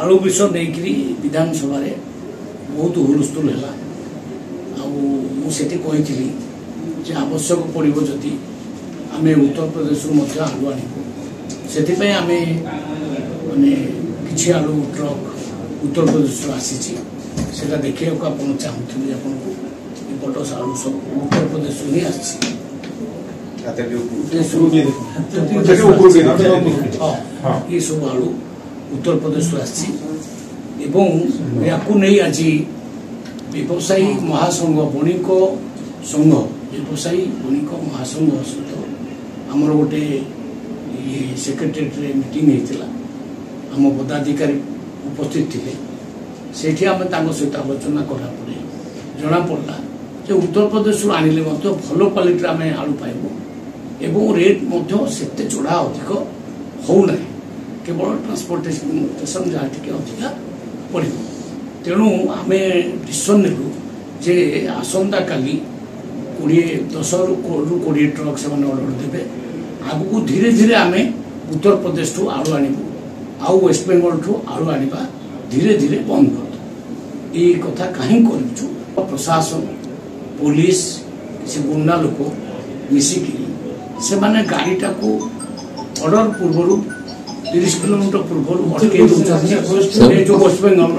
आलू विषय नहीं विधानसभा बहुत हुलस्थुल है मुझे आवश्यक पड़ो जदि आम उत्तर प्रदेश आलू आणबू से माने कि आलू ट्रक उत्तर प्रदेश आसी देखा आप चाहूली आपको बड़ आलू सब उत्तर प्रदेश ही ये सब आलू उत्तर प्रदेश नहीं आज व्यवसायी महासंघ बणिक संघ व्यवसायी बणिक महासंघ सहित आमर गोटे सेक्रेटेरिएट मीटिंग होता आम पदाधिकारी उपस्थित थे से आम सहित आलोचना कलापर जना पड़ा जो उत्तर प्रदेश आनिले भल क्वालिटी आम आलू पाइबू एवं रेट से चढ़ा अधिक होना केवल ट्रांसपोर्टेशन जहाँ टी अधिका पड़ तेणु आम डिसीजन नेलु जे आसंता काली 10 ରୁ 20 ट्रक से ऑर्डर देवे आगु धीरे धीरे आम उत्तर प्रदेश ठू आलू आणबू आउ वेस्ट बेंगल ठू आलू आनिबा धीरे धीरे बंद कर ये कथा कहीं करूँ प्रशासन पुलिस से गुंडा लोक मिसिकी से माने गाड़ीटा को ऑर्डर पूर्व 30 किलोमीटर पूर्व अटके जो वेस्ट बेंगल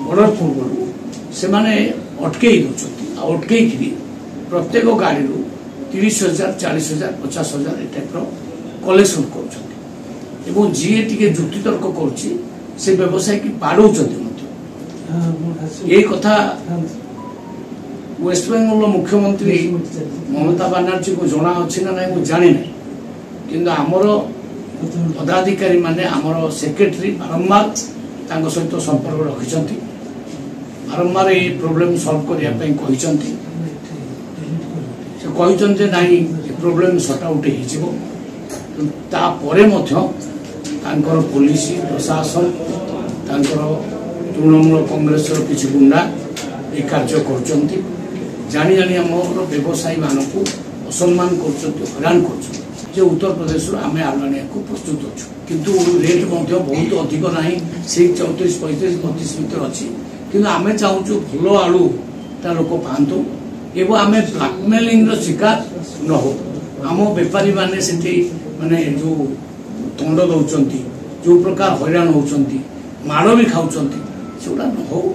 बॉर्डर पूर्व से माने अटके अटके प्रत्येक गाड़ी 30,000 40,000 50,000 ए टाइप कलेक्शन कर जी टे जुक्ति तर्क कर व्यवसाय की बाड़ौ ये कथा वेस्ट बेंगल मुख्यमंत्री ममता बनर्जी को जना अच्छी ना नहीं जानी ना कि आमर पदाधिकारी माने आमर सेक्रेटरी बारंबार सहित संपर्क रखिंट बारंबार ये प्रोब्लेम सॉल्व करने नहीं प्रोब्लेम सॉर्ट आउट हो पुलिस प्रशासन तृणमूल कांग्रेस किसी गुंडा ये कार्य कर जानी जानी आम व्यवसायी मानक असम्मान हैरान कर उत्तर प्रदेश आम आलू आने को प्रस्तुत अच्छु किंतु रेट बहुत अधिक ना से 34 35 32 भितर अच्छी कि आम चाहूँ भल आलू ता लोक पातु एवं आम ब्लैकमेलिंग शिकार न हो आम बेपारी माने माने जो दंड दौरान जो प्रकार हैरान होती माड़ भी खाऊँ से न हो।